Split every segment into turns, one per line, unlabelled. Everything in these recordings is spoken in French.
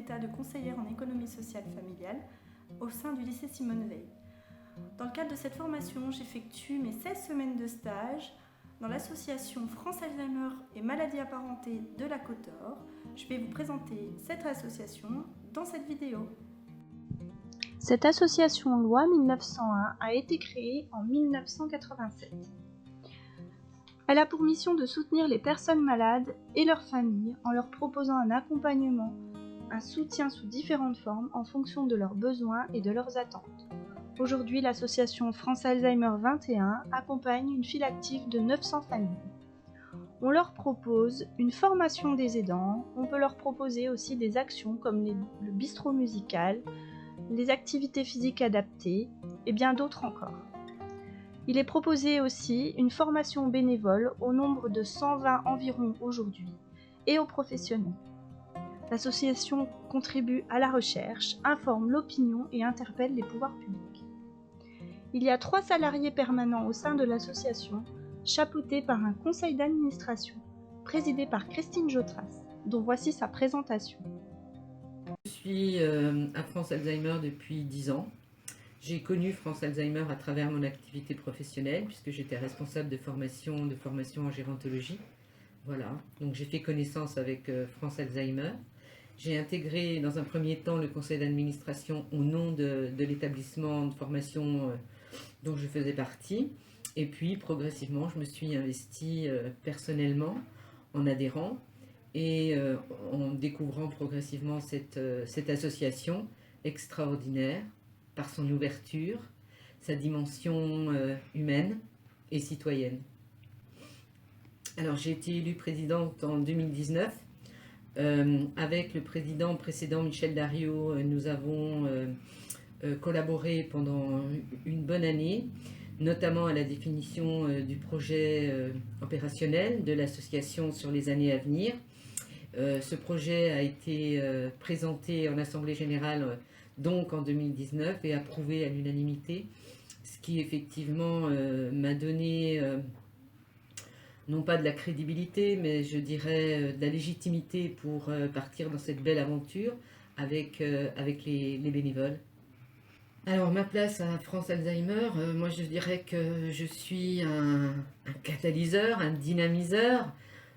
d'État de conseillère en économie sociale familiale au sein du lycée Simone Veil. Dans le cadre de cette formation, j'effectue mes 16 semaines de stage dans l'association France Alzheimer et maladies apparentées de la Côte d'Or. Je vais vous présenter cette association dans cette vidéo. Cette association loi 1901 a été créée en 1987. Elle a pour mission de soutenir les personnes malades et leurs familles en leur proposant un accompagnement, un soutien sous différentes formes en fonction de leurs besoins et de leurs attentes. Aujourd'hui, l'association France Alzheimer 21 accompagne une file active de 900 familles. On leur propose une formation des aidants, on peut leur proposer aussi des actions comme le bistrot musical, les activités physiques adaptées et bien d'autres encore. Il est proposé aussi une formation bénévole au nombre de 120 environ aujourd'hui et aux professionnels. L'association contribue à la recherche, informe l'opinion et interpelle les pouvoirs publics. Il y a 3 salariés permanents au sein de l'association, chapeautés par un conseil d'administration, présidé par Christine Jotras, dont voici sa présentation.
Je suis à France Alzheimer depuis 10 ans. J'ai connu France Alzheimer à travers mon activité professionnelle, puisque j'étais responsable de formation en gérontologie. Voilà, donc j'ai fait connaissance avec France Alzheimer. J'ai intégré dans un premier temps le conseil d'administration au nom de l'établissement de formation dont je faisais partie. Et puis progressivement, je me suis investie personnellement en adhérant et en découvrant progressivement cette association extraordinaire par son ouverture, sa dimension humaine et citoyenne. Alors j'ai été élue présidente en 2019. Avec le président précédent Michel Dario, nous avons collaboré pendant une bonne année, notamment à la définition du projet opérationnel de l'association sur les années à venir. Ce projet a été présenté en Assemblée Générale donc en 2019 et approuvé à l'unanimité, ce qui effectivement m'a donné non pas de la crédibilité, mais je dirais de la légitimité pour partir dans cette belle aventure avec les bénévoles. Alors ma place à France Alzheimer, moi je dirais que je suis un catalyseur, un dynamiseur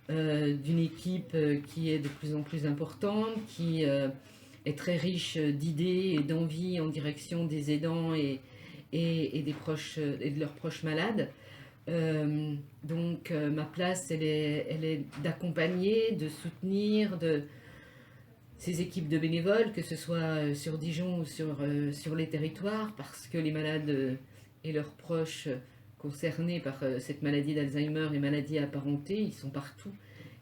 d'une équipe qui est de plus en plus importante, qui est très riche d'idées et d'envies en direction des aidants et des proches, et de leurs proches malades. Donc ma place, elle est d'accompagner, de soutenir ces équipes de bénévoles, que ce soit sur Dijon ou sur les territoires, parce que les malades et leurs proches concernés par cette maladie d'Alzheimer et maladies apparentées, ils sont partout.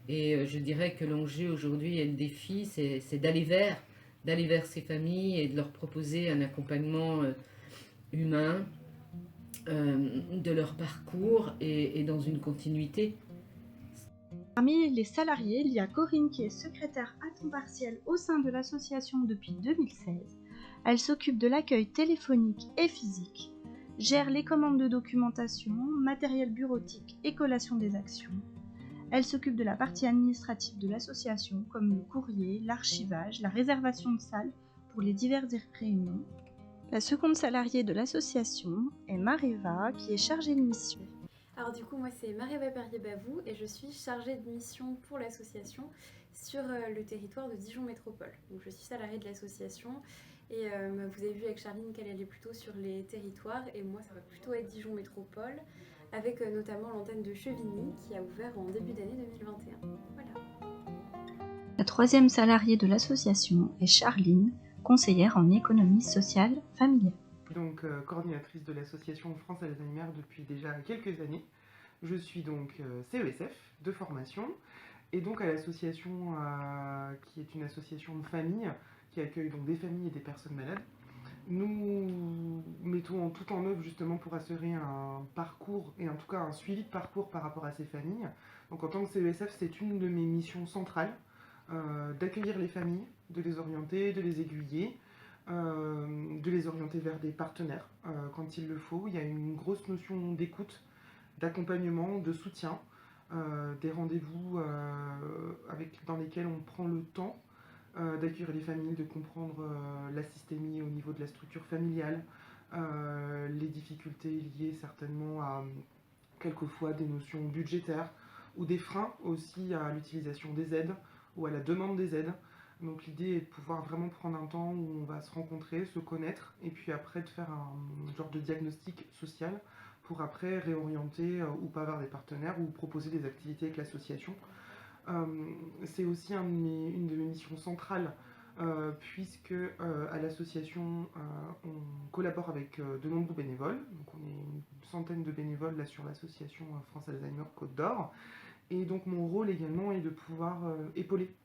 Et je dirais que l'enjeu aujourd'hui et le défi, c'est d'aller vers ces familles et de leur proposer un accompagnement humain de leur parcours et dans une continuité.
Parmi les salariés, il y a Corinne qui est secrétaire à temps partiel au sein de l'association depuis 2016. Elle s'occupe de l'accueil téléphonique et physique, gère les commandes de documentation, matériel bureautique et collation des actions. Elle s'occupe de la partie administrative de l'association comme le courrier, l'archivage, la réservation de salles pour les diverses réunions. La seconde salariée de l'association est Mareva qui est chargée de mission.
Alors du coup, moi c'est Mareva Perrier-Bavou et je suis chargée de mission pour l'association sur le territoire de Dijon Métropole. Donc je suis salariée de l'association et vous avez vu avec Charline qu'elle allait plutôt sur les territoires et moi ça va plutôt être Dijon Métropole avec notamment l'antenne de Chevigny qui a ouvert en début d'année 2021. Voilà.
La troisième salariée de l'association est Charline, conseillère en économie sociale familiale.
Donc coordinatrice de l'association France Alzheimer depuis déjà quelques années. Je suis donc CESF de formation et donc à l'association qui est une association de famille qui accueille donc des familles et des personnes malades. Nous mettons tout en œuvre justement pour assurer un parcours et en tout cas un suivi de parcours par rapport à ces familles. Donc en tant que CESF, c'est une de mes missions centrales d'accueillir les familles, de les orienter, de les aiguiller, de les orienter vers des partenaires quand il le faut. Il y a une grosse notion d'écoute, d'accompagnement, de soutien, des rendez-vous dans lesquels on prend le temps d'accueillir les familles, de comprendre la systémie au niveau de la structure familiale, les difficultés liées certainement à quelquefois des notions budgétaires ou des freins aussi à l'utilisation des aides ou à la demande des aides. Donc l'idée est de pouvoir vraiment prendre un temps où on va se rencontrer, se connaître et puis après de faire un genre de diagnostic social pour après réorienter ou pas vers des partenaires ou proposer des activités avec l'association. C'est aussi une de mes missions centrales puisque à l'association on collabore avec de nombreux bénévoles. Donc on est une centaine de bénévoles là sur l'association France Alzheimer Côte d'Or. Et donc mon rôle également est de pouvoir épauler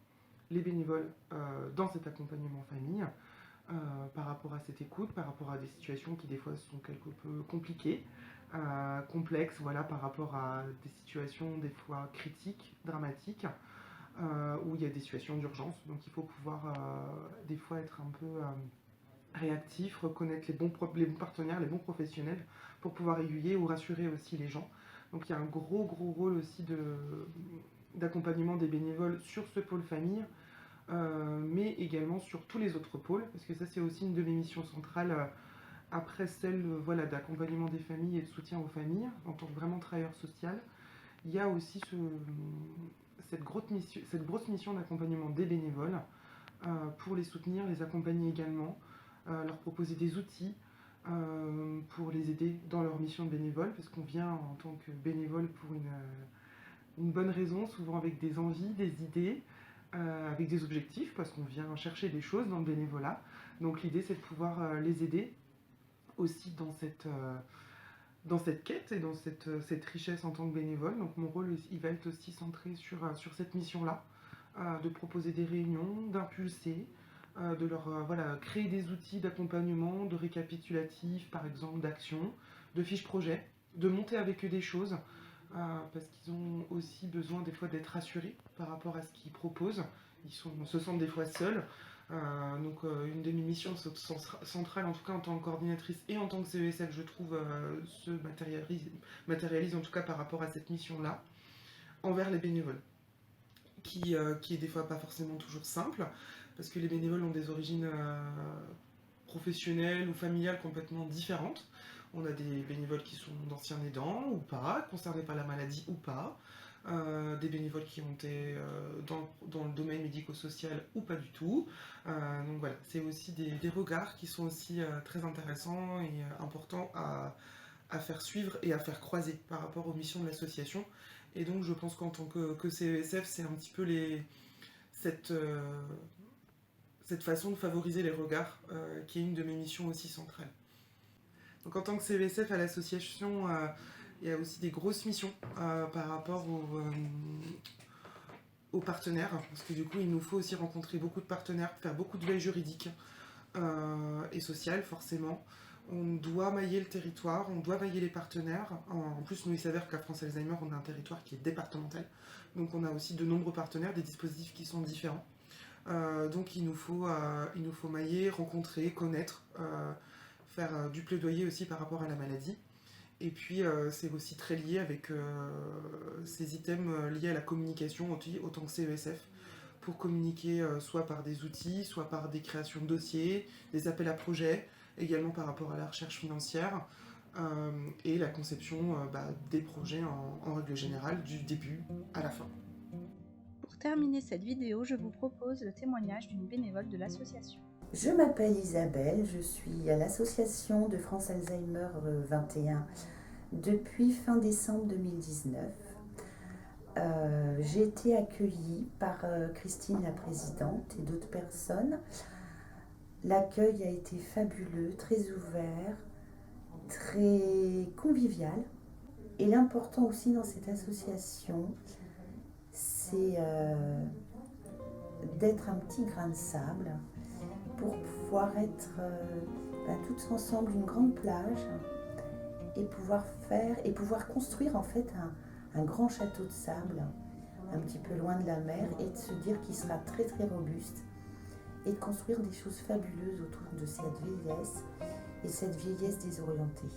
les bénévoles dans cet accompagnement famille par rapport à cette écoute, par rapport à des situations qui des fois sont quelque peu compliquées, complexes, voilà, par rapport à des situations des fois critiques, dramatiques, où il y a des situations d'urgence. Donc il faut pouvoir des fois être un peu réactif, reconnaître les bons partenaires, les bons professionnels pour pouvoir aiguiller ou rassurer aussi les gens. Donc il y a un gros rôle aussi d'accompagnement des bénévoles sur ce pôle famille, mais également sur tous les autres pôles, parce que ça c'est aussi une de mes missions centrales, après celle voilà, d'accompagnement des familles et de soutien aux familles, en tant que vraiment travailleur social. Il y a aussi cette grosse mission d'accompagnement des bénévoles, pour les soutenir, les accompagner également, leur proposer des outils, pour les aider dans leur mission de bénévole, parce qu'on vient en tant que bénévole pour une bonne raison, souvent avec des envies, des idées, avec des objectifs, parce qu'on vient chercher des choses dans le bénévolat. Donc l'idée c'est de pouvoir les aider aussi dans cette quête et dans cette richesse en tant que bénévole. Donc mon rôle il va être aussi centré sur cette mission-là, de proposer des réunions, d'impulser, de leur créer des outils d'accompagnement, de récapitulatifs par exemple, d'actions, de fiches projets, de monter avec eux des choses, parce qu'ils ont aussi besoin des fois d'être rassurés par rapport à ce qu'ils proposent. Ils se sentent des fois seuls. Donc une de mes missions centrales, en tout cas en tant que coordinatrice et en tant que CESF, je trouve, se matérialise en tout cas par rapport à cette mission-là, envers les bénévoles, qui est des fois pas forcément toujours simple, parce que les bénévoles ont des origines professionnelles ou familiales complètement différentes. On a des bénévoles qui sont d'anciens aidants ou pas, concernés par la maladie ou pas, des bénévoles qui ont été dans le domaine médico-social ou pas du tout. Donc voilà, c'est aussi des regards qui sont aussi très intéressants et importants à faire suivre et à faire croiser par rapport aux missions de l'association. Et donc je pense qu'en tant que CESF, c'est un petit peu cette façon de favoriser les regards qui est une de mes missions aussi centrales. Donc en tant que CESF à l'association, il y a aussi des grosses missions par rapport aux partenaires, parce que du coup il nous faut aussi rencontrer beaucoup de partenaires, faire beaucoup de veille juridique et sociale forcément. On doit mailler le territoire, on doit mailler les partenaires. En plus, nous, il s'avère qu'à France Alzheimer, on a un territoire qui est départemental. Donc on a aussi de nombreux partenaires, des dispositifs qui sont différents. Donc il nous faut mailler, rencontrer, connaître, faire du plaidoyer aussi par rapport à la maladie. Et puis c'est aussi très lié avec ces items liés à la communication autant que CESF, pour communiquer soit par des outils, soit par des créations de dossiers, des appels à projets, également par rapport à la recherche financière et la conception des projets en règle générale, du début à la fin.
Pour terminer cette vidéo, je vous propose le témoignage d'une bénévole de l'association.
Je m'appelle Isabelle, je suis à l'association de France Alzheimer 21 depuis fin décembre 2019. J'ai été accueillie par Christine, la présidente, et d'autres personnes. L'accueil a été fabuleux, très ouvert, très convivial. Et l'important aussi dans cette association, c'est d'être un petit grain de sable pour pouvoir être toutes ensemble une grande plage et pouvoir construire en fait un grand château de sable un petit peu loin de la mer, et de se dire qu'il sera très très robuste, et de construire des choses fabuleuses autour de cette vieillesse et cette vieillesse désorientée.